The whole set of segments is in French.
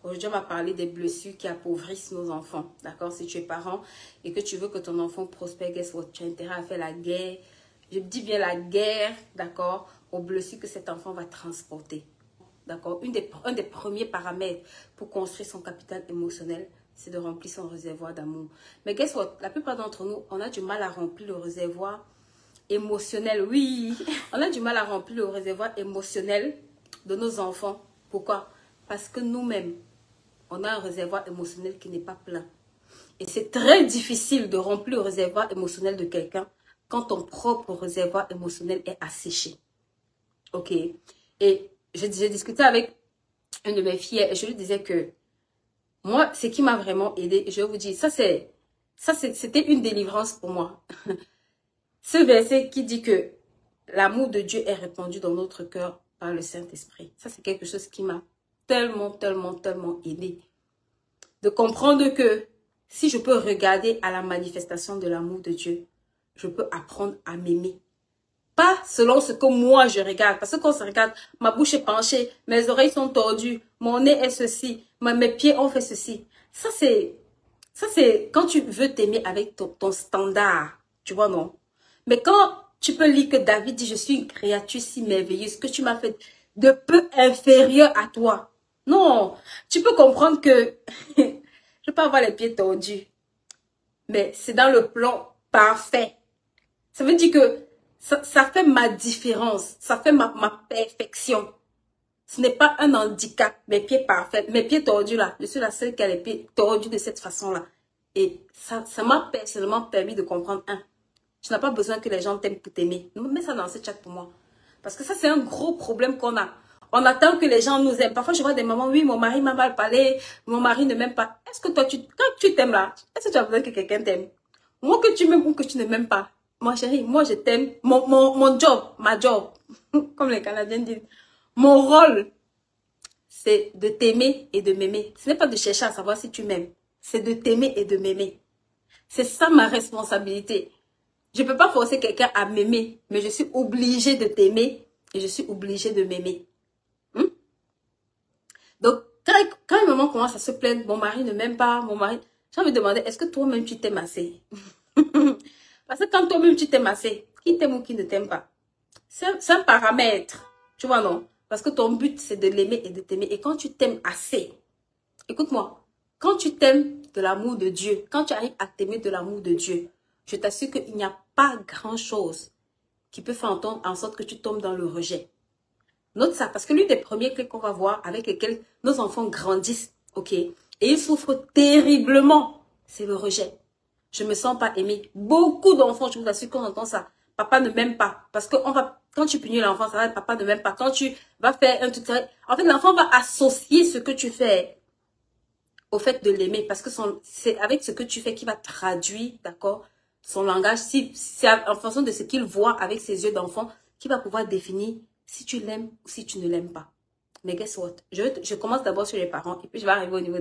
Aujourd'hui, on va parler des blessures qui appauvrissent nos enfants. D'accord? Si tu es parent et que tu veux que ton enfant prospère, guess what? Tu as intérêt à faire la guerre. Je dis bien la guerre, d'accord? Aux blessures que cet enfant va transporter. D'accord? Un des premiers paramètres pour construire son capital émotionnel, c'est de remplir son réservoir d'amour. Mais guess what? La plupart d'entre nous, on a du mal à remplir le réservoir émotionnel. Oui, on a du mal à remplir le réservoir émotionnel de nos enfants. Pourquoi? Parce que nous-mêmes, on a un réservoir émotionnel qui n'est pas plein. Et c'est très difficile de remplir le réservoir émotionnel de quelqu'un quand ton propre réservoir émotionnel est asséché. Ok? Et j'ai discuté avec une de mes filles et je lui disais que moi, ce qui m'a vraiment aidé, je vais vous dire, c'était une délivrance pour moi. Ce verset qui dit que l'amour de Dieu est répandu dans notre cœur par le Saint-Esprit. Ça, c'est quelque chose qui m'a tellement aidé. De comprendre que si je peux regarder à la manifestation de l'amour de Dieu, je peux apprendre à m'aimer. Pas selon ce que moi je regarde. Parce que quand on se regarde, ma bouche est penchée, mes oreilles sont tordues, mon nez est ceci, mes pieds ont fait ceci. Ça c'est quand tu veux t'aimer avec ton standard. Tu vois, non? Mais quand tu peux lire que David dit, je suis une créature si merveilleuse, que tu m'as fait de peu inférieur à toi. Non, tu peux comprendre que je peux avoir les pieds tordus, mais c'est dans le plan parfait. Ça veut dire que ça fait ma différence, ça fait ma perfection. Ce n'est pas un handicap, mes pieds parfaits, mes pieds tordus là. Je suis la seule qui a les pieds tordus de cette façon-là. Et ça m'a personnellement permis de comprendre tu n'as pas besoin que les gens t'aiment pour t'aimer. Mets ça dans ce chat pour moi. Parce que ça, c'est un gros problème qu'on a. On attend que les gens nous aiment. Parfois, je vois des mamans, oui, mon mari m'a mal parlé, mon mari ne m'aime pas. Est-ce que toi, quand tu t'aimes là, est-ce que tu as besoin que quelqu'un t'aime? Moi, que tu m'aimes ou que tu ne m'aimes pas. Moi, chérie, moi, je t'aime. Mon job, ma job, comme les Canadiens disent, mon rôle, c'est de t'aimer et de m'aimer. Ce n'est pas de chercher à savoir si tu m'aimes. C'est de t'aimer et de m'aimer. C'est ça ma responsabilité. Je ne peux pas forcer quelqu'un à m'aimer, mais je suis obligée de t'aimer et je suis obligée de m'aimer. Donc, quand un moment commence à se plaindre, mon mari ne m'aime pas, mon mari... J'ai envie de demander, est-ce que toi-même tu t'aimes assez? Parce que quand toi-même tu t'aimes assez, qui t'aime ou qui ne t'aime pas? C'est un paramètre, tu vois, non? Parce que ton but, c'est de l'aimer et de t'aimer. Et quand tu t'aimes assez, écoute-moi, quand tu t'aimes de l'amour de Dieu, quand tu arrives à t'aimer de l'amour de Dieu, je t'assure qu'il n'y a pas grand-chose qui peut faire en sorte que tu tombes dans le rejet. Note ça, parce que l'une des premières clés qu'on va voir avec lesquelles nos enfants grandissent, ok, et ils souffrent terriblement, c'est le rejet. Je ne me sens pas aimée. Beaucoup d'enfants, je vous assure qu'on entend ça. Papa ne m'aime pas. Parce que quand tu punis l'enfant, ça va être papa ne m'aime pas. Quand tu vas faire un truc, en fait, l'enfant va associer ce que tu fais au fait de l'aimer. Parce que c'est avec ce que tu fais qu'il va traduire, d'accord, son langage. C'est en fonction de ce qu'il voit avec ses yeux d'enfant qu'il va pouvoir définir si tu l'aimes ou si tu ne l'aimes pas. Mais guess what? Je commence d'abord sur les parents et puis je vais arriver au niveau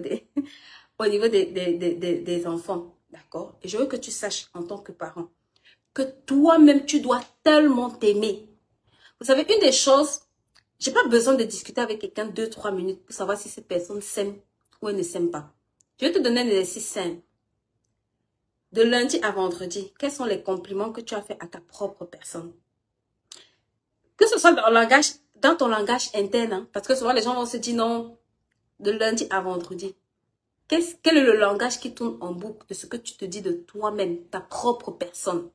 des enfants. D'accord? Et je veux que tu saches en tant que parent que toi-même, tu dois tellement t'aimer. Vous savez, une des choses, j'ai pas besoin de discuter avec quelqu'un 2-3 minutes pour savoir si cette personne s'aime ou elle ne s'aime pas. Je vais te donner un exercice simple. De lundi à vendredi, quels sont les compliments que tu as fait à ta propre personne? Que ce soit dans ton langage interne, hein, parce que souvent les gens vont se dire non, de lundi à vendredi. Quel est le langage qui tourne en boucle de ce que tu te dis de toi-même, ta propre personne?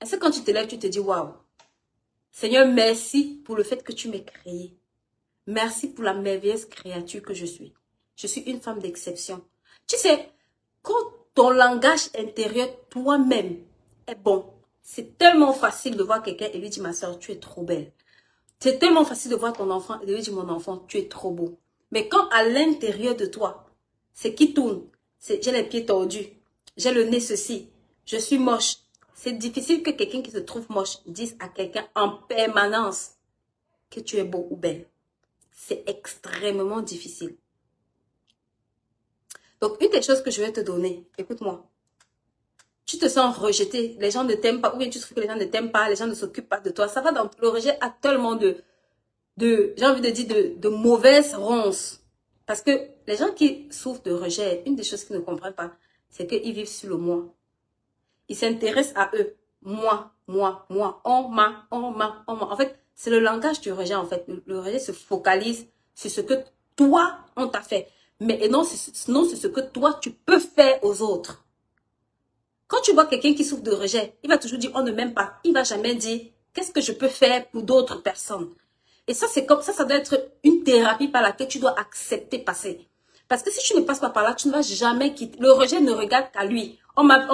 Est-ce que quand tu te lèves, tu te dis, waouh, Seigneur, merci pour le fait que tu m'aies créé. Merci pour la merveilleuse créature que je suis. Je suis une femme d'exception. Tu sais, quand ton langage intérieur, toi-même, est bon, c'est tellement facile de voir quelqu'un et lui dire, ma soeur, tu es trop belle. C'est tellement facile de voir ton enfant et de lui dire, mon enfant, tu es trop beau. Mais quand à l'intérieur de toi, c'est qui tourne, j'ai les pieds tordus, j'ai le nez ceci, je suis moche. C'est difficile que quelqu'un qui se trouve moche dise à quelqu'un en permanence que tu es beau ou belle. C'est extrêmement difficile. Donc, une des choses que je vais te donner, écoute-moi. Tu te sens rejeté, les gens ne t'aiment pas, ou bien tu trouves que les gens ne t'aiment pas, les gens ne s'occupent pas de toi. Ça va dans le rejet à tellement j'ai envie de dire, de mauvaises ronces. Parce que les gens qui souffrent de rejet, une des choses qu'ils ne comprennent pas, c'est qu'ils vivent sur le moi. Ils s'intéressent à eux. Moi, moi, moi. On m'a, on m'a, on m'a. En fait, c'est le langage du rejet, en fait. Le rejet se focalise sur ce que toi, on t'a fait. Mais et non, c'est ce que toi, tu peux faire aux autres. Quand tu vois quelqu'un qui souffre de rejet, il va toujours dire, on ne m'aime pas. Il va jamais dire, qu'est-ce que je peux faire pour d'autres personnes? Et ça, c'est comme ça doit être une thérapie par laquelle tu dois accepter passer. Parce que si tu ne passes pas par là, tu ne vas jamais quitter. Le rejet ne regarde qu'à lui. On m'a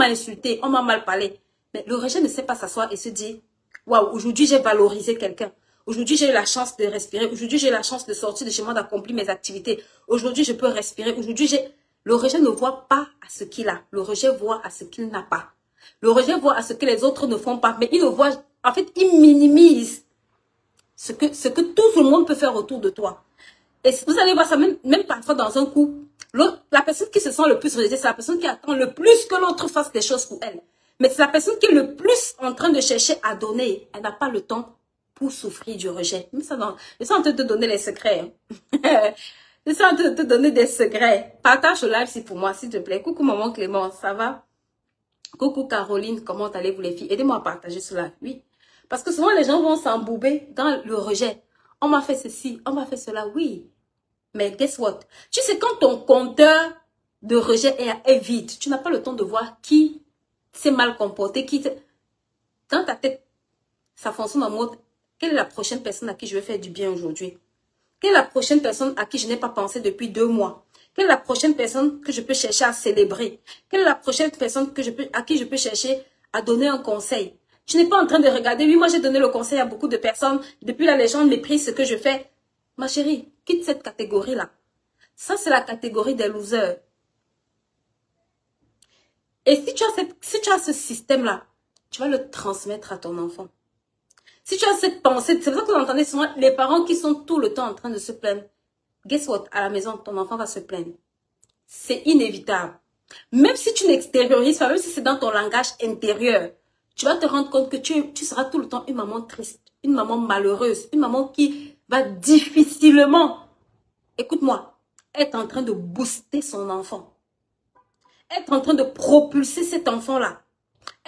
insulté, on m'a mal parlé. Mais le rejet ne sait pas s'asseoir et se dire, waouh, aujourd'hui j'ai valorisé quelqu'un. Aujourd'hui j'ai eu la chance de respirer. Aujourd'hui j'ai eu la chance de sortir de chez moi, d'accomplir mes activités. Aujourd'hui je peux respirer. Aujourd'hui j'ai... Le rejet ne voit pas à ce qu'il a. Le rejet voit à ce qu'il n'a pas. Le rejet voit à ce que les autres ne font pas. Mais il ne voit... En fait, il minimise ce que tout le monde peut faire autour de toi. Et vous allez voir ça même parfois dans un couple. La personne qui se sent le plus rejetée, c'est la personne qui attend le plus que l'autre fasse des choses pour elle. Mais c'est la personne qui est le plus en train de chercher à donner. Elle n'a pas le temps pour souffrir du rejet. Je suis en train de te donner les secrets. Hein. Je suis en train de te donner des secrets. Partage le live si pour moi, s'il te plaît. Coucou maman Clément, ça va? Coucou Caroline, comment allez-vous les filles? Aidez-moi à partager ce live. Oui. Parce que souvent les gens vont s'embouber dans le rejet. On m'a fait ceci, on m'a fait cela, oui. Mais guess what? Tu sais, quand ton compteur de rejet est vide, tu n'as pas le temps de voir qui s'est mal comporté, Dans ta tête, ça fonctionne en mode, quelle est la prochaine personne à qui je vais faire du bien aujourd'hui? Quelle est la prochaine personne à qui je n'ai pas pensé depuis 2 mois? Quelle est la prochaine personne que je peux chercher à célébrer? Quelle est la prochaine personne à qui je peux chercher à donner un conseil? Tu n'es pas en train de regarder, oui, moi j'ai donné le conseil à beaucoup de personnes, depuis là les gens méprisent ce que je fais. Ma chérie, quitte cette catégorie-là. Ça, c'est la catégorie des losers. Et si tu as ce système-là, tu vas le transmettre à ton enfant. Si tu as cette pensée, c'est pour ça que vous entendez souvent les parents qui sont tout le temps en train de se plaindre. Guess what? À la maison, ton enfant va se plaindre. C'est inévitable. Même si tu n'extériorises pas, même si c'est dans ton langage intérieur, tu vas te rendre compte que tu seras tout le temps une maman triste, une maman malheureuse, une maman qui va difficilement, écoute-moi, être en train de booster son enfant. Être en train de propulser cet enfant-là.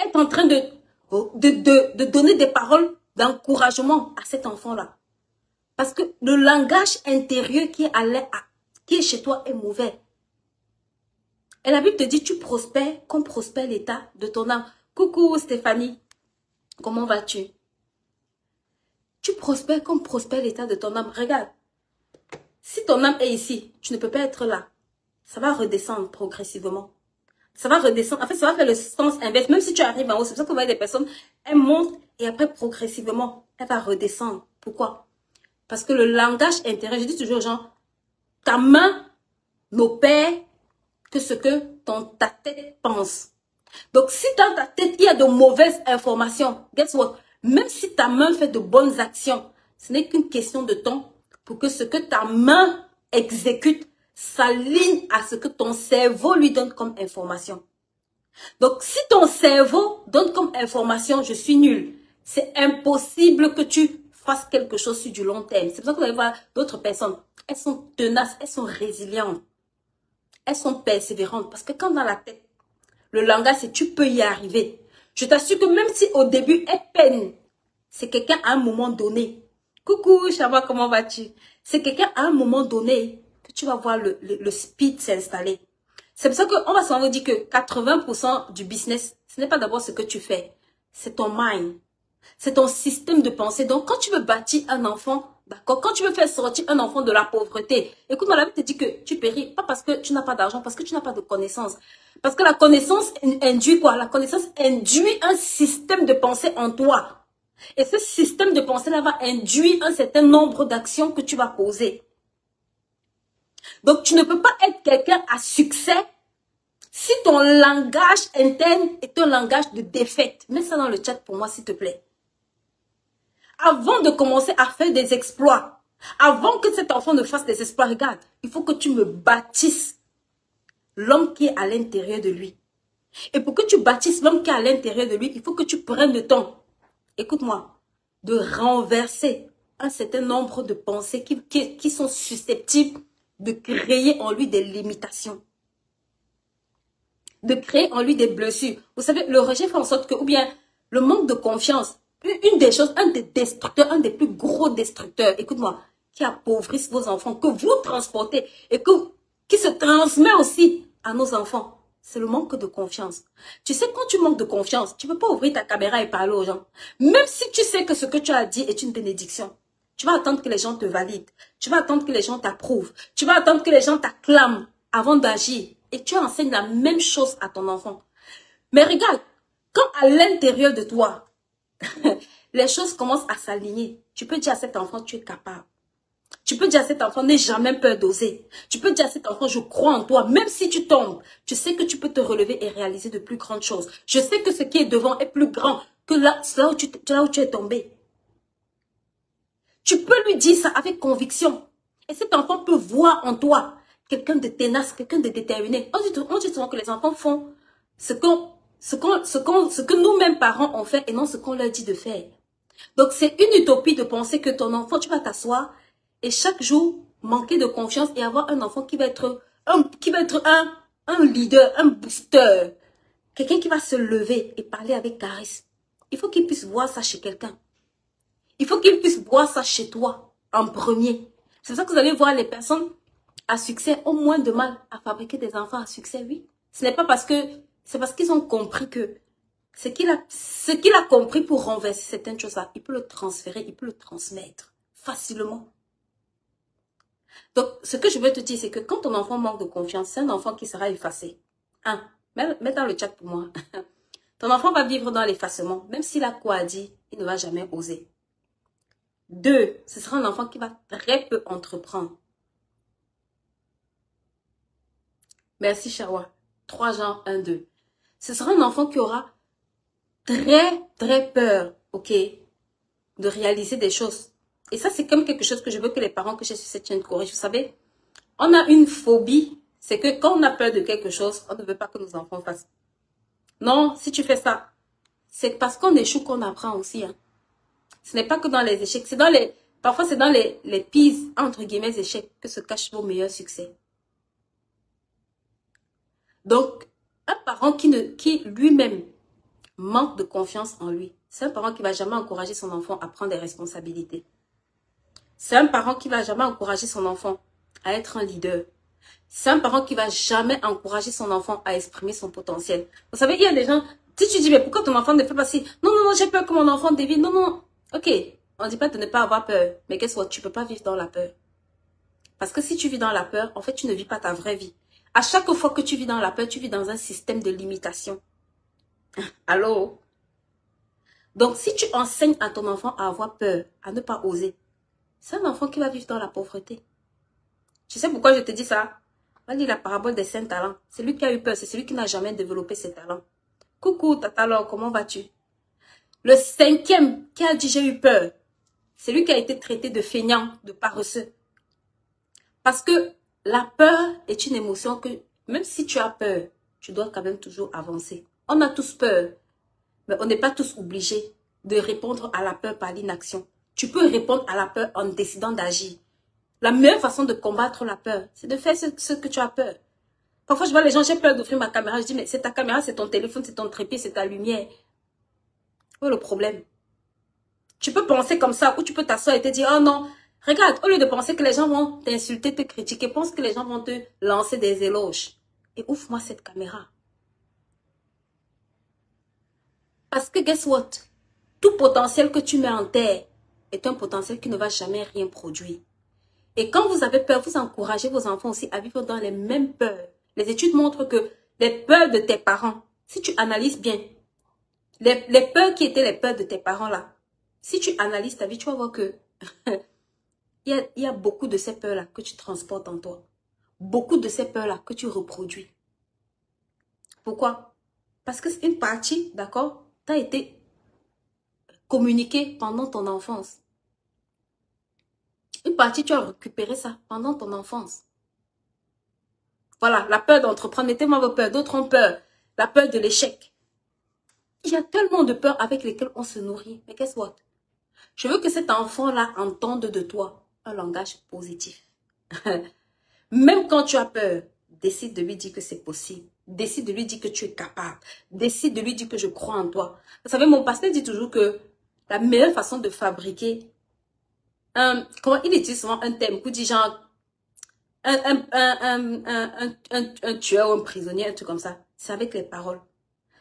Être en train de donner des paroles d'encouragement à cet enfant-là. Parce que le langage intérieur qui est chez toi est mauvais. Et la Bible te dit, tu prospères comme prospère l'état de ton âme. Coucou Stéphanie, comment vas-tu? Tu prospères comme prospère l'état de ton âme. Regarde, si ton âme est ici, tu ne peux pas être là. Ça va redescendre progressivement. Ça va redescendre. En fait, ça va faire le sens inverse. Même si tu arrives en haut, c'est pour ça que vous voyez des personnes, elles montent et après, progressivement, elle va redescendre. Pourquoi? Parce que le langage intérieur, je dis toujours aux gens, ta main n'opère que ce que ta tête pense. Donc, si dans ta tête, il y a de mauvaises informations, guess what? Même si ta main fait de bonnes actions, ce n'est qu'une question de temps pour que ce que ta main exécute s'aligne à ce que ton cerveau lui donne comme information. Donc, si ton cerveau donne comme information, je suis nul, c'est impossible que tu fasses quelque chose sur du long terme. C'est pour ça que vous allez voir d'autres personnes, elles sont tenaces, elles sont résilientes, elles sont persévérantes. Parce que quand dans la tête, le langage, c'est tu peux y arriver. Je t'assure que même si au début, elle peine, c'est quelqu'un à un moment donné. Coucou, Chava, comment vas-tu? C'est quelqu'un à un moment donné que tu vas voir le speed s'installer. C'est pour ça qu'on va souvent dire que 80% du business, ce n'est pas d'abord ce que tu fais. C'est ton mind. C'est ton système de pensée. Donc, quand tu veux bâtir un enfant, d'accord, quand tu veux faire sortir un enfant de la pauvreté, écoute-moi, la vie te dit que tu péris, pas parce que tu n'as pas d'argent, parce que tu n'as pas de connaissances. Parce que la connaissance induit quoi? La connaissance induit un système de pensée en toi. Et ce système de pensée-là va induire un certain nombre d'actions que tu vas poser. Donc, tu ne peux pas être quelqu'un à succès si ton langage interne est un langage de défaite. Mets ça dans le chat pour moi, s'il te plaît. Avant de commencer à faire des exploits, avant que cet enfant ne fasse des exploits, regarde, il faut que tu me bâtisses l'homme qui est à l'intérieur de lui. Et pour que tu bâtisses l'homme qui est à l'intérieur de lui, il faut que tu prennes le temps, écoute-moi, de renverser un certain nombre de pensées qui sont susceptibles de créer en lui des limitations, de créer en lui des blessures. Vous savez, le rejet fait en sorte que, ou bien le manque de confiance, une des choses, un des destructeurs, un des plus gros destructeurs, écoute-moi, qui appauvrissent vos enfants, que vous transportez et qui se transmet aussi à nos enfants. C'est le manque de confiance. Tu sais, quand tu manques de confiance, tu ne peux pas ouvrir ta caméra et parler aux gens. Même si tu sais que ce que tu as dit est une bénédiction. Tu vas attendre que les gens te valident. Tu vas attendre que les gens t'approuvent. Tu vas attendre que les gens t'acclament avant d'agir. Et tu enseignes la même chose à ton enfant. Mais regarde, quand à l'intérieur de toi, les choses commencent à s'aligner, tu peux dire à cet enfant, tu es capable. Tu peux dire à cet enfant, n'aie jamais peur d'oser. Tu peux dire à cet enfant, je crois en toi. Même si tu tombes, tu sais que tu peux te relever et réaliser de plus grandes choses. Je sais que ce qui est devant est plus grand que là où tu es tombé. Tu peux lui dire ça avec conviction. Et cet enfant peut voir en toi quelqu'un de ténace, quelqu'un de déterminé. On dit souvent que les enfants font ce que nous-mêmes parents ont fait et non ce qu'on leur dit de faire. Donc c'est une utopie de penser que ton enfant, tu vas t'asseoir et chaque jour manquer de confiance et avoir un enfant qui va être un leader, un booster. Quelqu'un qui va se lever et parler avec charisme. Il faut qu'il puisse voir ça chez quelqu'un. Il faut qu'il puisse voir ça chez toi en premier. C'est pour ça que vous allez voir les personnes à succès ont moins de mal à fabriquer des enfants à succès, oui. Ce n'est pas parce que, c'est parce qu'ils ont compris que ce qu'il a compris pour renverser certaines choses-là, il peut le transférer, il peut le transmettre facilement. Donc, ce que je veux te dire, c'est que quand ton enfant manque de confiance, c'est un enfant qui sera effacé. Mets dans le chat pour moi. Ton enfant va vivre dans l'effacement. Même s'il a quoi à dire, il ne va jamais oser. 2, ce sera un enfant qui va très peu entreprendre. Merci, Charwa. 3 Jean 1, 2. Ce sera un enfant qui aura très peur, ok, de réaliser des choses. Et ça, c'est comme quelque chose que je veux que les parents que j'ai sur cette chaîne corrigent. Vous savez, on a une phobie, c'est que quand on a peur de quelque chose, on ne veut pas que nos enfants fassent. Non, si tu fais ça, c'est parce qu'on échoue qu'on apprend aussi. Hein. Ce n'est pas que dans les échecs, c'est dans les... Parfois, c'est dans les pires, entre guillemets, échecs que se cachent vos meilleurs succès. Donc, un parent qui lui-même manque de confiance en lui, c'est un parent qui ne va jamais encourager son enfant à prendre des responsabilités. C'est un parent qui ne va jamais encourager son enfant à être un leader. C'est un parent qui ne va jamais encourager son enfant à exprimer son potentiel. Vous savez, il y a des gens, si tu dis, mais pourquoi ton enfant ne fait pas ci? Non, j'ai peur que mon enfant dévie. Non. Ok, on ne dit pas de ne pas avoir peur. Mais qu'est-ce que tu ne peux pas vivre dans la peur. Parce que si tu vis dans la peur, en fait, tu ne vis pas ta vraie vie. À chaque fois que tu vis dans la peur, tu vis dans un système de limitation. Allô? Donc, si tu enseignes à ton enfant à avoir peur, à ne pas oser, c'est un enfant qui va vivre dans la pauvreté. Tu sais pourquoi je te dis ça? On dit la parabole des 5 talents. Celui qui a eu peur, c'est celui qui n'a jamais développé ses talents. Coucou, tata Laure, comment vas-tu? Le 5e qui a dit j'ai eu peur, c'est lui qui a été traité de feignant, de paresseux. Parce que la peur est une émotion que, même si tu as peur, tu dois quand même toujours avancer. On a tous peur, mais on n'est pas tous obligés de répondre à la peur par l'inaction. Tu peux répondre à la peur en décidant d'agir. La meilleure façon de combattre la peur, c'est de faire ce que tu as peur. Parfois, je vois les gens, j'ai peur d'ouvrir ma caméra. Je dis, mais c'est ta caméra, c'est ton téléphone, c'est ton trépied, c'est ta lumière. Où est le problème? Tu peux penser comme ça, ou tu peux t'asseoir et te dire, oh non, regarde, au lieu de penser que les gens vont t'insulter, te critiquer, pense que les gens vont te lancer des éloges. Et ouvre-moi cette caméra. Parce que, guess what? Tout potentiel que tu mets en terre est un potentiel qui ne va jamais rien produire. Et quand vous avez peur, vous encouragez vos enfants aussi à vivre dans les mêmes peurs. Les études montrent que les peurs de tes parents, si tu analyses bien, les peurs qui étaient les peurs de tes parents là, si tu analyses ta vie, tu vas voir que il y a beaucoup de ces peurs là que tu transportes en toi. Beaucoup de ces peurs là que tu reproduis. Pourquoi? Parce que c'est une partie, d'accord, t'a été communiquée pendant ton enfance. Une partie, tu as récupéré ça pendant ton enfance. Voilà, la peur d'entreprendre, mettez-moi vos peurs. D'autres ont peur. La peur de l'échec. Il y a tellement de peurs avec lesquelles on se nourrit. Mais guess what? Je veux que cet enfant-là entende de toi un langage positif. Même quand tu as peur, décide de lui dire que c'est possible. Décide de lui dire que tu es capable. Décide de lui dire que je crois en toi. Vous savez, mon pasteur dit toujours que la meilleure façon de fabriquer comment il utilise souvent un thème, qui dit genre un tueur ou un prisonnier, un truc comme ça. C'est avec les paroles.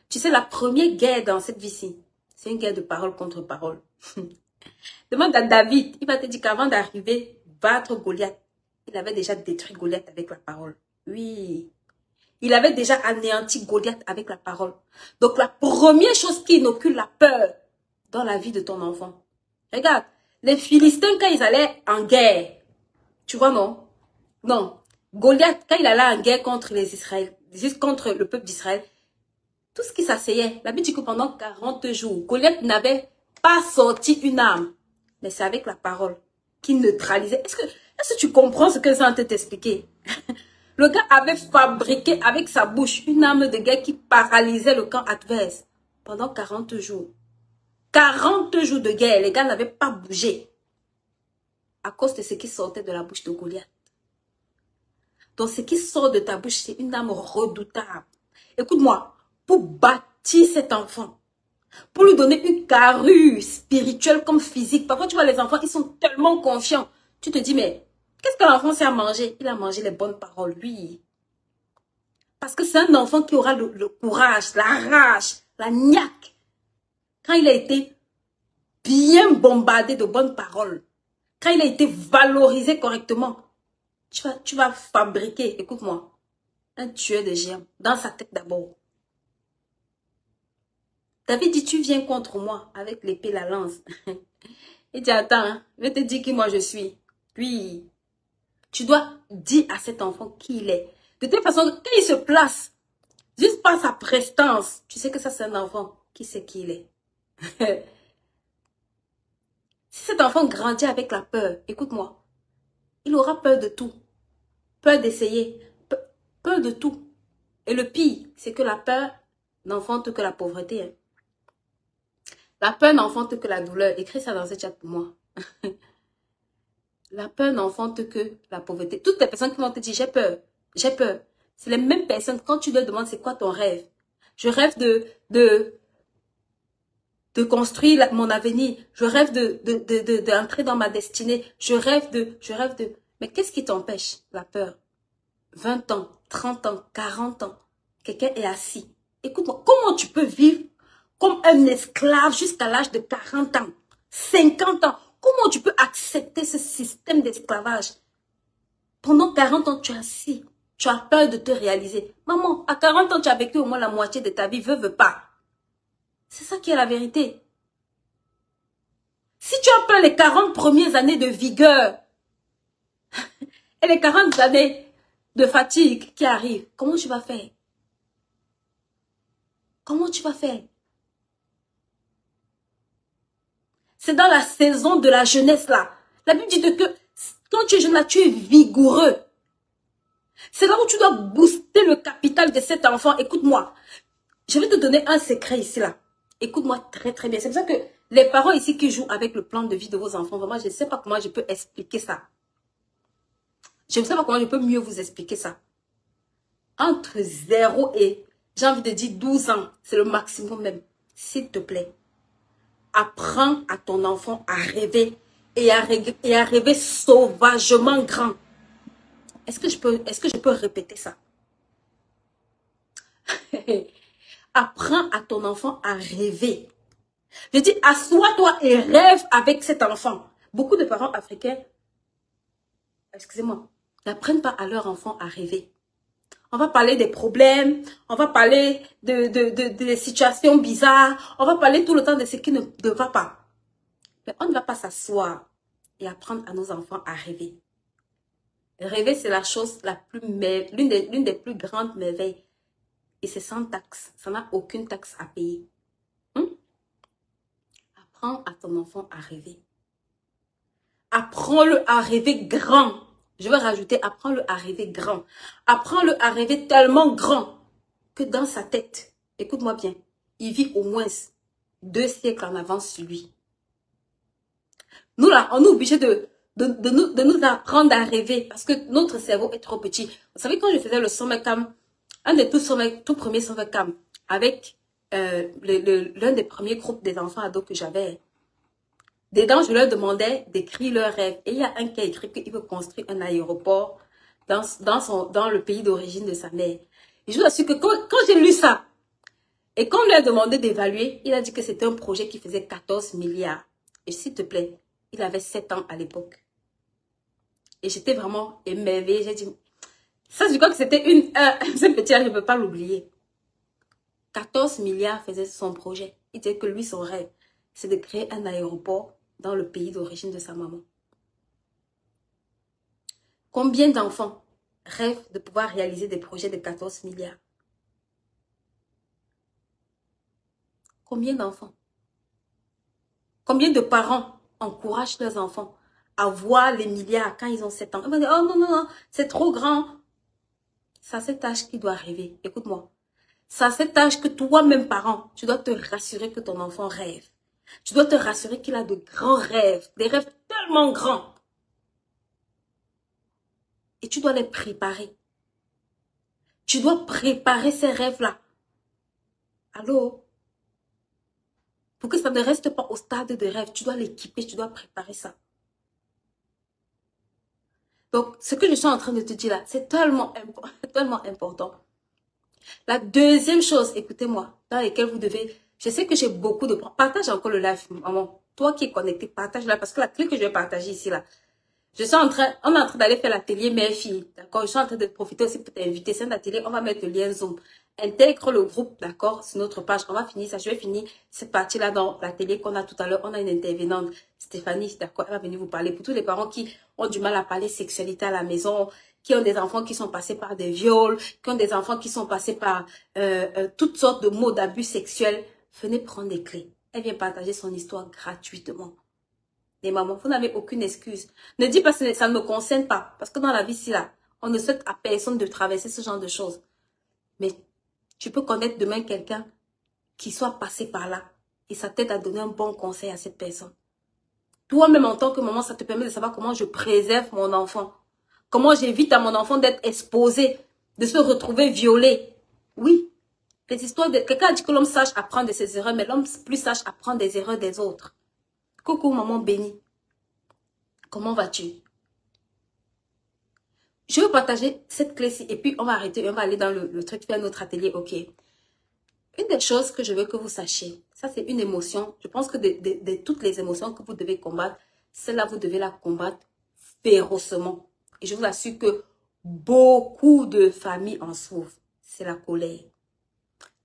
Tu sais, la première guerre dans cette vie-ci, c'est une guerre de parole contre parole. Demande à David, il va te dire qu'avant d'arriver, battre Goliath, il avait déjà détruit Goliath avec la parole. Oui. Il avait déjà anéanti Goliath avec la parole. Donc la première chose qui inocule la peur dans la vie de ton enfant. Regarde, les Philistins, quand ils allaient en guerre, tu vois, non? Non. Goliath, quand il allait en guerre contre les Israéliens, juste contre le peuple d'Israël, tout ce qui s'asseyait, la Bible dit que pendant 40 jours, Goliath n'avait pas sorti une arme. Mais c'est avec la parole qu'il neutralisait. Est-ce que tu comprends ce que ça peut t'expliquer? Le gars avait fabriqué avec sa bouche une arme de guerre qui paralysait le camp adverse pendant 40 jours. 40 jours de guerre, les gars n'avaient pas bougé à cause de ce qui sortait de la bouche de Goliath. Donc, ce qui sort de ta bouche, c'est une arme redoutable. Écoute-moi, pour bâtir cet enfant, pour lui donner une carrure spirituelle comme physique. Parfois, tu vois, les enfants, ils sont tellement confiants. Tu te dis, mais qu'est-ce que l'enfant sait à manger? Il a mangé les bonnes paroles, oui. Parce que c'est un enfant qui aura le courage, la rage, la niaque. Quand il a été bien bombardé de bonnes paroles, quand il a été valorisé correctement, tu vas fabriquer, écoute-moi, un tueur de géants dans sa tête d'abord. David dit, tu viens contre moi avec l'épée, la lance. Il dit, attends, hein, je vais te dire qui moi je suis. Puis, tu dois dire à cet enfant qui il est. De toute façon, quand il se place, juste par sa prestance, tu sais que ça c'est un enfant qui sait qui il est. Si cet enfant grandit avec la peur, écoute-moi, il aura peur de tout. Peur d'essayer, peur de tout. Et le pire, c'est que la peur n'enfante que la pauvreté. Hein. La peur n'enfante que la douleur. Écris ça dans ce chat pour moi. La peur n'enfante que la pauvreté. Toutes les personnes qui vont te dire, j'ai peur, j'ai peur. C'est les mêmes personnes, quand tu leur demandes, c'est quoi ton rêve? Je rêve de construire mon avenir. Je rêve d'entrer dans ma destinée. Je rêve de... Mais qu'est-ce qui t'empêche? La peur. 20 ans, 30 ans, 40 ans. Quelqu'un est assis. Écoute-moi, comment tu peux vivre comme un esclave jusqu'à l'âge de 40 ans, 50 ans? Comment tu peux accepter ce système d'esclavage? Pendant 40 ans, tu es assis. Tu as peur de te réaliser. Maman, à 40 ans, tu as vécu au moins la moitié de ta vie. Veux pas. C'est ça qui est la vérité. Si tu as peur les 40 premières années de vigueur et les 40 années de fatigue qui arrivent, comment tu vas faire? Comment tu vas faire? C'est dans la saison de la jeunesse là. La Bible dit que quand tu es jeune là, tu es vigoureux. C'est là où tu dois booster le capital de cet enfant. Écoute-moi, je vais te donner un secret ici là. Écoute-moi très très bien. C'est pour ça que les parents ici qui jouent avec le plan de vie de vos enfants, vraiment, je ne sais pas comment je peux expliquer ça. Je ne sais pas comment je peux mieux vous expliquer ça. Entre 0 et, j'ai envie de dire 12 ans, c'est le maximum même. S'il te plaît, apprends à ton enfant à rêver et à rêver sauvagement grand. Est-ce que je peux répéter ça? Apprends à ton enfant à rêver. Je dis, assois-toi et rêve avec cet enfant. Beaucoup de parents africains, excusez-moi, n'apprennent pas à leur enfant à rêver. On va parler des problèmes, on va parler des situations bizarres, on va parler tout le temps de ce qui ne va pas. Mais on ne va pas s'asseoir et apprendre à nos enfants à rêver. Rêver, c'est la chose la plus, l'une des plus grandes merveilles. Et c'est sans taxe. Ça n'a aucune taxe à payer. Apprends à ton enfant à rêver. Apprends-le à rêver grand. Je vais rajouter, apprends-le à rêver grand. Apprends-le à rêver tellement grand que dans sa tête, écoute-moi bien, il vit au moins 2 siècles en avance sur lui. Nous là, on est obligé de de nous apprendre à rêver parce que notre cerveau est trop petit. Vous savez, quand je faisais le summer camp, un des tout premiers summer camp avec l'un des premiers groupes des enfants ados que j'avais, dedans, je leur demandais d'écrire leurs rêves. Et il y a un qui a écrit qu'il veut construire un aéroport dans le pays d'origine de sa mère. Et je vous assure que quand j'ai lu ça, et quand on lui a demandé d'évaluer, il a dit que c'était un projet qui faisait 14 milliards. Et s'il te plaît, il avait 7 ans à l'époque. Et j'étais vraiment émerveillée. J'ai dit, ça je crois que c'était ce petit-là, je ne peux pas l'oublier. 14 milliards faisait son projet. Il disait que lui, son rêve, c'est de créer un aéroport dans le pays d'origine de sa maman. Combien d'enfants rêvent de pouvoir réaliser des projets de 14 milliards? Combien d'enfants? Combien de parents encouragent leurs enfants à voir les milliards quand ils ont 7 ans? Ils vont dire, oh non, non, non, c'est trop grand. C'est à cet âge qu'il doit arriver. Écoute-moi. C'est à cet âge que toi-même, parent, tu dois te rassurer que ton enfant rêve. Tu dois te rassurer qu'il a de grands rêves, des rêves tellement grands. Et tu dois les préparer. Tu dois préparer ces rêves-là. Allô? Pour que ça ne reste pas au stade de rêve, tu dois l'équiper, tu dois préparer ça. Donc, ce que je suis en train de te dire là, c'est tellement important. La deuxième chose, écoutez-moi, dans laquelle vous devez... Je sais que j'ai beaucoup de... Partage encore le live, maman. Toi qui es connecté, partage là, parce que la clé que je vais partager ici, là, on est en train d'aller faire l'atelier mère-fille, d'accord? Je suis en train de profiter aussi pour t'inviter. C'est un atelier, on va mettre le lien Zoom. Intègre le groupe, d'accord? Sur notre page, on va finir ça. Je vais finir cette partie-là dans l'atelier qu'on a tout à l'heure. On a une intervenante, Stéphanie, d'accord? Elle va venir vous parler. Pour tous les parents qui ont du mal à parler sexualité à la maison, qui ont des enfants qui sont passés par des viols, qui ont des enfants qui sont passés par toutes sortes de mots d'abus sexuels, venez prendre des clés. Elle vient partager son histoire gratuitement. Les mamans, vous n'avez aucune excuse. Ne dis pas que ça ne me concerne pas. Parce que dans la vie, si là, on ne souhaite à personne de traverser ce genre de choses. Mais tu peux connaître demain quelqu'un qui soit passé par là. Et ça t'aide à donner un bon conseil à cette personne. Toi-même, en tant que maman, ça te permet de savoir comment je préserve mon enfant. Comment j'évite à mon enfant d'être exposé, de se retrouver violé. Oui, les histoires de... Quelqu'un a dit que l'homme sache apprendre de ses erreurs, mais l'homme plus sache apprendre des erreurs des autres. Coucou, maman bénie. Comment vas-tu? Je veux partager cette clé-ci et puis on va arrêter, on va aller dans le truc, faire notre atelier, ok? Une des choses que je veux que vous sachiez, ça c'est une émotion. Je pense que de toutes les émotions que vous devez combattre, celle-là, vous devez la combattre férocement. Et je vous assure que beaucoup de familles en souffrent. C'est la colère.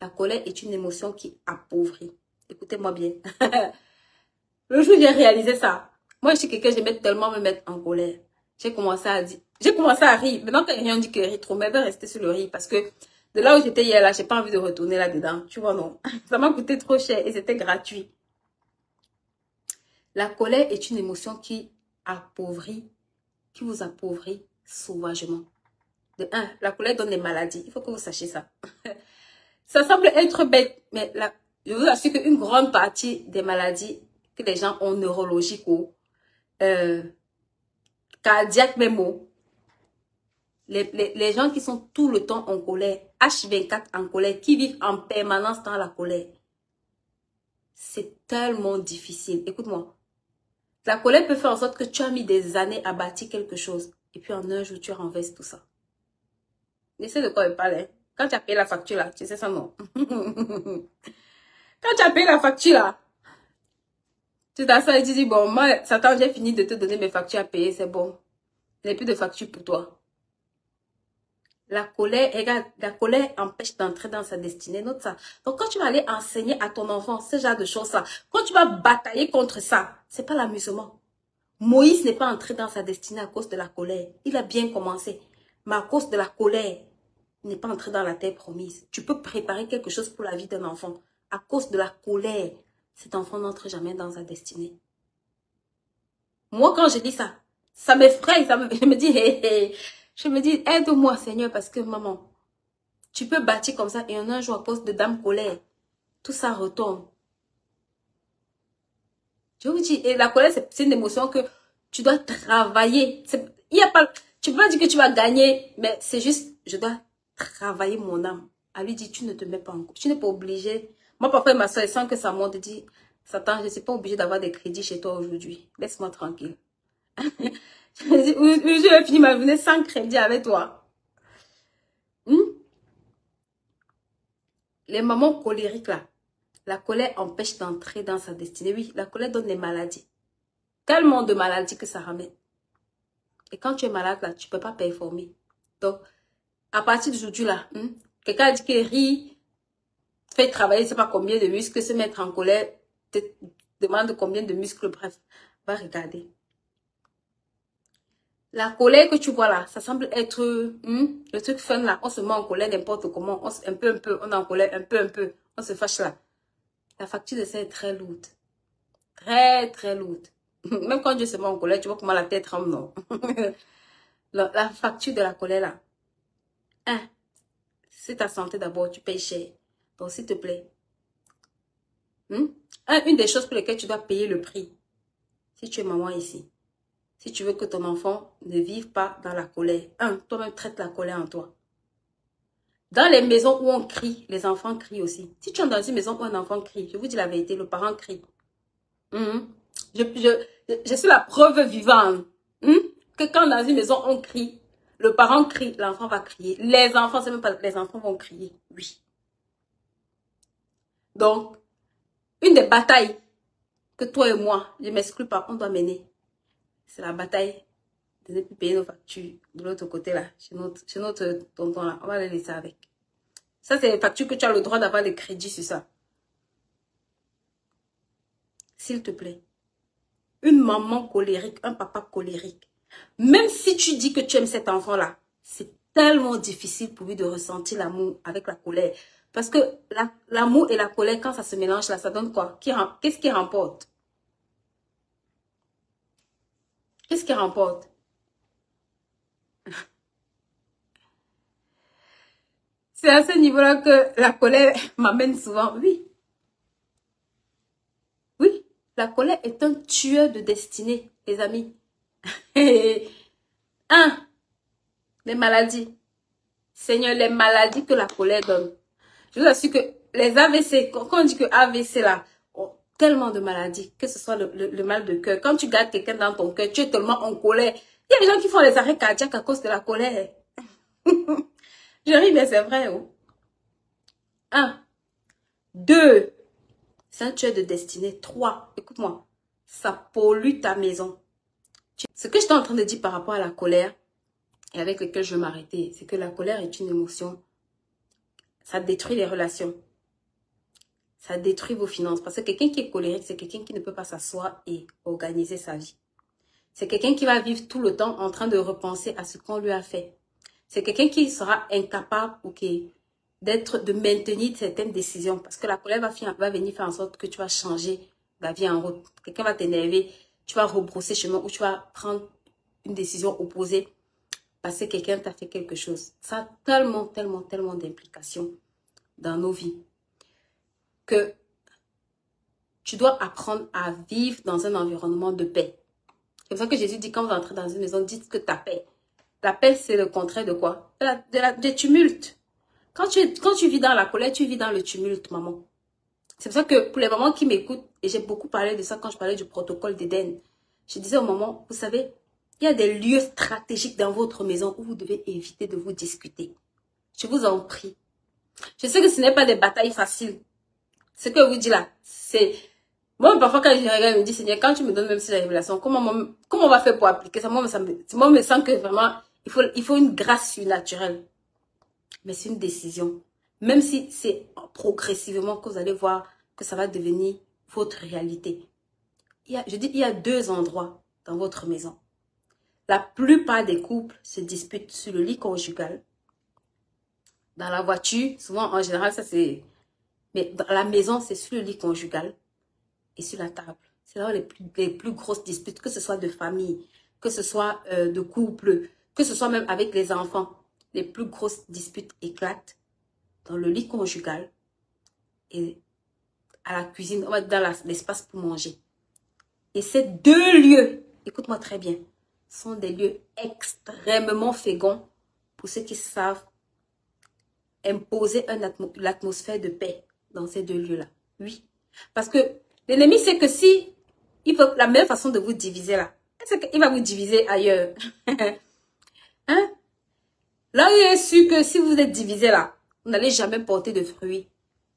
La colère est une émotion qui appauvrit. Écoutez-moi bien. Le jour où j'ai réalisé ça, moi je suis quelqu'un, j'aimais tellement me mettre en colère. J'ai commencé à dire, j'ai commencé à rire. Maintenant, quand il y a rien dit que rire trop, mais je vais rester sur le rire parce que de là où j'étais hier là, j'ai pas envie de retourner là-dedans. Tu vois, non. Ça m'a coûté trop cher et c'était gratuit. La colère est une émotion qui appauvrit, qui vous appauvrit sauvagement. De un, la colère donne des maladies. Il faut que vous sachiez ça. Ça semble être bête, mais je vous assure qu'une grande partie des maladies que les gens ont neurologiques ou cardiaques même, les gens qui sont tout le temps en colère, H24 en colère, qui vivent en permanence dans la colère, c'est tellement difficile. Écoute-moi, la colère peut faire en sorte que tu as mis des années à bâtir quelque chose et puis en un jour, tu renverses tout ça. Essaie de quoi je parle, hein? Quand tu as payé la facture là, tu sais ça, non? Quand tu as payé la facture là, tu t'assois et tu dis, bon, moi, Satan, j'ai fini de te donner mes factures à payer, c'est bon. Il n'y a plus de facture pour toi. La colère, regarde, la colère empêche d'entrer dans sa destinée. Note ça. Donc, quand tu vas aller enseigner à ton enfant ce genre de choses-là, quand tu vas batailler contre ça, c'est pas l'amusement. Moïse n'est pas entré dans sa destinée à cause de la colère. Il a bien commencé. Mais à cause de la colère, il n'est pas entré dans la terre promise. Tu peux préparer quelque chose pour la vie d'un enfant. À cause de la colère, cet enfant n'entre jamais dans sa destinée. Moi, quand je dis ça, ça m'effraie. Je me dis, hé. Je me dis, aide-moi, Seigneur, parce que, maman, tu peux bâtir comme ça et en un jour, à cause de dame colère, tout ça retombe. Je vous dis, et la colère, c'est une émotion que Tu dois travailler. Il y a pas, tu peux pas dire que tu vas gagner, mais c'est juste, je dois travailler mon âme. À lui dire, tu ne te mets pas en cause. Tu n'es pas obligé. Moi, parfois, ma soeur, sans que ça monte, dit, Satan, je ne suis pas obligé d'avoir des crédits chez toi aujourd'hui. Laisse-moi tranquille. Je vais finir ma journée sans crédit avec toi. Les mamans colériques, là, la colère empêche d'entrer dans sa destinée. Oui, la colère donne des maladies. Tellement de maladies que ça ramène. Et quand tu es malade, là, tu ne peux pas performer. Donc, à partir d'aujourd'hui, là, quelqu'un dit qu'il rit, fait travailler, je ne sais pas combien de muscles, se mettre en colère, te demande combien de muscles, bref, va regarder. La colère que tu vois là, ça semble être le truc fun là. On se met en colère n'importe comment, un peu, on est en colère, un peu, on se fâche là. La facture de ça est très lourde. Très, très lourde. Même quand Dieu se met en colère, tu vois comment la tête tremble, non? la facture de la colère là. C'est ta santé d'abord, tu payes cher. Donc, s'il te plaît. Une des choses pour lesquelles tu dois payer le prix, si tu es maman ici, si tu veux que ton enfant ne vive pas dans la colère, toi-même traite la colère en toi. Dans les maisons où on crie, les enfants crient aussi. Si tu es dans une maison où un enfant crie, je vous dis la vérité, le parent crie. Je suis la preuve vivante que quand dans une maison on crie, le parent crie, l'enfant va crier. Les enfants, c'est même pas les enfants vont crier, oui. Donc, une des batailles que toi et moi, je ne m'exclus pas, on doit mener, c'est la bataille de ne plus payer nos factures de l'autre côté là, chez notre tonton là. On va les laisser avec. Ça, c'est les factures que tu as le droit d'avoir des crédits sur ça. S'il te plaît. Une maman colérique, un papa colérique. Même si tu dis que tu aimes cet enfant-là, c'est tellement difficile pour lui de ressentir l'amour avec la colère. Parce que l'amour et la colère, quand ça se mélange là, ça donne quoi? Qu'est-ce qui remporte? Qu'est-ce qui remporte? C'est à ce niveau-là que la colère m'amène souvent. Oui. Oui, la colère est un tueur de destinée, les amis. Les maladies. Seigneur, les maladies que la colère donne. Je vous assure que les AVC, quand on dit que AVC là, tellement de maladies, que ce soit le mal de cœur. Quand tu gardes quelqu'un dans ton cœur, tu es tellement en colère. Il y a des gens qui font les arrêts cardiaques à cause de la colère. Je ris, mais c'est vrai. 2, c'est un tueur de destinée. 3, écoute-moi, ça pollue ta maison. Ce que je suis en train de dire par rapport à la colère, et avec lequel je vais m'arrêter, c'est que la colère est une émotion. Ça détruit les relations. Ça détruit vos finances. Parce que quelqu'un qui est colérique, c'est quelqu'un qui ne peut pas s'asseoir et organiser sa vie. C'est quelqu'un qui va vivre tout le temps en train de repenser à ce qu'on lui a fait. C'est quelqu'un qui sera incapable de maintenir certaines décisions. Parce que la colère va venir faire en sorte que tu vas changer la vie en route. Quelqu'un va t'énerver, tu vas rebrousser chemin ou tu vas prendre une décision opposée parce que quelqu'un t'a fait quelque chose. Ça a tellement, tellement, tellement d'implications dans nos vies que tu dois apprendre à vivre dans un environnement de paix. C'est pour ça que Jésus dit, quand vous entrez dans une maison, dites que ta paix. La paix, c'est le contraire de quoi? Des tumultes. Quand tu vis dans la colère, tu vis dans le tumulte, maman. C'est pour ça que pour les mamans qui m'écoutent, et j'ai beaucoup parlé de ça quand je parlais du protocole d'Éden, je disais aux mamans, vous savez, il y a des lieux stratégiques dans votre maison où vous devez éviter de vous discuter. Je vous en prie. Je sais que ce n'est pas des batailles faciles. Ce que je vous dis là, c'est... Moi, parfois, quand je regarde, je me dis, Seigneur, quand tu me donnes même ces révélations, comment on va faire pour appliquer ça? Moi, je me sens que vraiment, il faut une grâce surnaturelle. Mais c'est une décision. Même si c'est progressivement que vous allez voir que ça va devenir votre réalité. Je dis, il y a 2 endroits dans votre maison. La plupart des couples se disputent sur le lit conjugal. Dans la voiture, souvent, en général, ça c'est... Mais dans la maison, c'est sur le lit conjugal et sur la table. C'est là où les plus grosses disputes, que ce soit de famille, que ce soit de couple, que ce soit même avec les enfants. Les plus grosses disputes éclatent dans le lit conjugal et à la cuisine, dans l'espace pour manger. Et ces 2 lieux écoute-moi très bien, sont des lieux extrêmement féconds pour ceux qui savent imposer l'atmosphère de paix dans ces deux lieux-là. Oui. Parce que l'ennemi sait que si il veut la meilleure façon de vous diviser là, c'est qu'il va vous diviser ailleurs. Hein? Là, il est sûr que si vous êtes divisé là, vous n'allez jamais porter de fruits.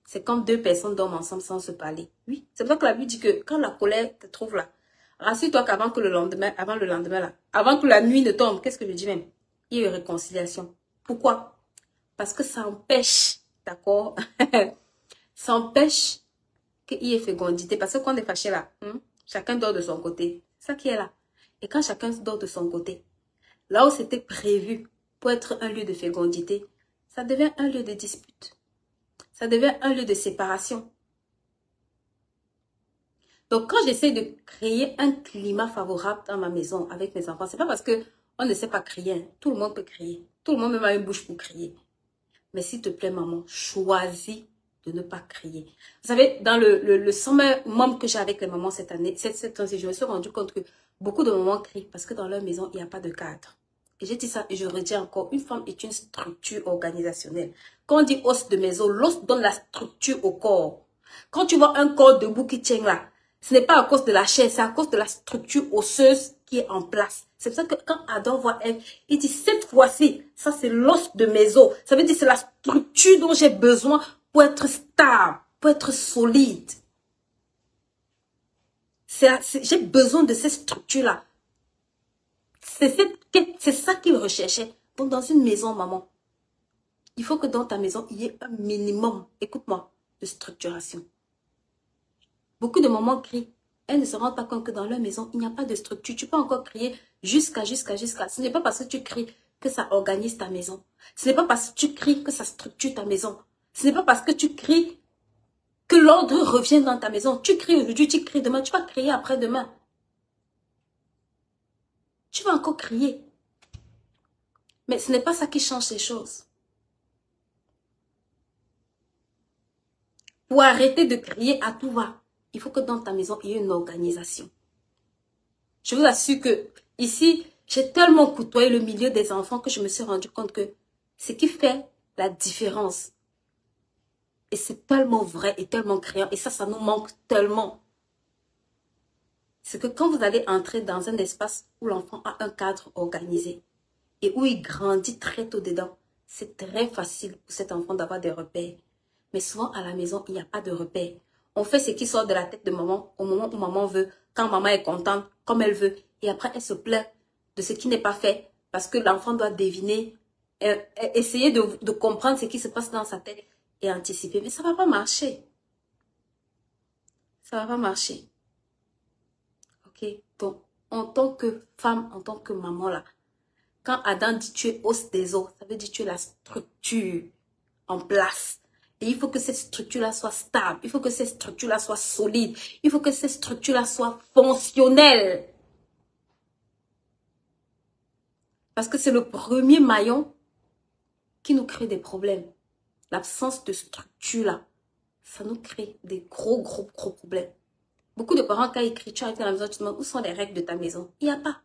C'est quand deux personnes dorment ensemble sans se parler. Oui. C'est pour ça que la Bible dit que quand la colère te trouve là, rassure-toi qu'avant que le lendemain, là, avant que la nuit ne tombe, qu'est-ce que je dis même? Il y a eu réconciliation. Pourquoi? Parce que ça empêche, d'accord? Ça empêche qu'il y ait fécondité. Parce que quand on est fâché là, chacun dort de son côté. C'est ça qui est là. Et quand chacun dort de son côté, là où c'était prévu pour être un lieu de fécondité, ça devient un lieu de dispute. Ça devient un lieu de séparation. Donc, quand j'essaie de créer un climat favorable dans ma maison avec mes enfants, c'est pas parce que on ne sait pas crier. Hein. Tout le monde peut crier. Tout le monde même a une bouche pour crier. Mais s'il te plaît, maman, choisis de ne pas crier. Vous savez, dans le summer mom que j'ai avec les mamans cette année, cette année, je me suis rendu compte que beaucoup de mamans crient parce que dans leur maison, il n'y a pas de cadre. Et j'ai dit ça et je redis encore, une femme est une structure organisationnelle. Quand on dit os de maison, l'os donne la structure au corps. Quand tu vois un corps debout qui tient là, ce n'est pas à cause de la chair, c'est à cause de la structure osseuse qui est en place. C'est pour ça que quand Adam voit Ève, il dit, cette fois-ci, ça c'est l'os de mes os. Ça veut dire c'est la structure dont j'ai besoin pour être stable, pour être solide. J'ai besoin de cette structure-là. C'est ça qu'il recherchait. Donc dans une maison, maman, il faut que dans ta maison, il y ait un minimum, écoute-moi, de structuration. Beaucoup de mamans crient. Elles ne se rendent pas compte que dans leur maison, il n'y a pas de structure. Tu peux encore crier jusqu'à. Ce n'est pas parce que tu cries que ça organise ta maison. Ce n'est pas parce que tu cries que ça structure ta maison. Ce n'est pas parce que tu cries que l'ordre revient dans ta maison. Tu cries aujourd'hui, tu cries demain, tu vas crier après-demain. Tu vas encore crier. Mais ce n'est pas ça qui change les choses. Pour arrêter de crier à tout va, il faut que dans ta maison, il y ait une organisation. Je vous assure que ici, j'ai tellement côtoyé le milieu des enfants que je me suis rendu compte que ce qui fait la différence, et c'est tellement vrai et tellement criant, et ça nous manque tellement, c'est que quand vous allez entrer dans un espace où l'enfant a un cadre organisé et où il grandit très tôt dedans, c'est très facile pour cet enfant d'avoir des repères. Mais souvent à la maison, il n'y a pas de repères. On fait ce qui sort de la tête de maman au moment où maman veut, quand maman est contente, comme elle veut. Et après, elle se plaint de ce qui n'est pas fait parce que l'enfant doit deviner, essayer de comprendre ce qui se passe dans sa tête et anticiper. Mais ça ne va pas marcher. Ça ne va pas marcher. Ok? Donc, en tant que femme, en tant que maman, là, quand Adam dit tu es os des os, ça veut dire tu es la structure en place. Et il faut que cette structure-là soit stable. Il faut que cette structure-là soit solide. Il faut que cette structure-là soit fonctionnelle. Parce que c'est le premier maillon qui nous crée des problèmes. L'absence de structure-là, ça nous crée des gros problèmes. Beaucoup de parents, quand ils crient, tu arrives à la maison, tu te demandes où sont les règles de ta maison. Il n'y a pas.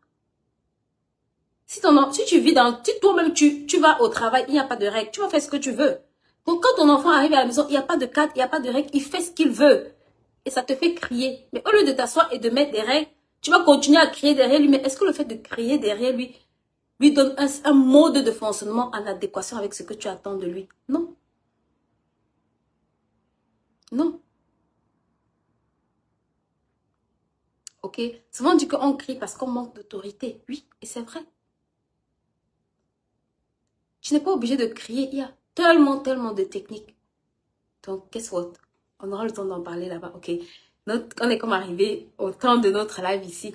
Si tu vis si toi-même tu vas au travail, il n'y a pas de règles. Tu vas faire ce que tu veux. Donc, quand ton enfant arrive à la maison, il n'y a pas de cadre, il n'y a pas de règles, il fait ce qu'il veut. Et ça te fait crier. Mais au lieu de t'asseoir et de mettre des règles, tu vas continuer à crier derrière lui. Mais est-ce que le fait de crier derrière lui donne un mode de fonctionnement en adéquation avec ce que tu attends de lui? Non. Non. Ok? Souvent on dit qu'on crie parce qu'on manque d'autorité. Oui, et c'est vrai. Tu n'es pas obligé de crier. Il y a tellement de techniques. Donc, guess what? On aura le temps d'en parler là-bas, ok? On est comme arrivé au temps de notre live ici.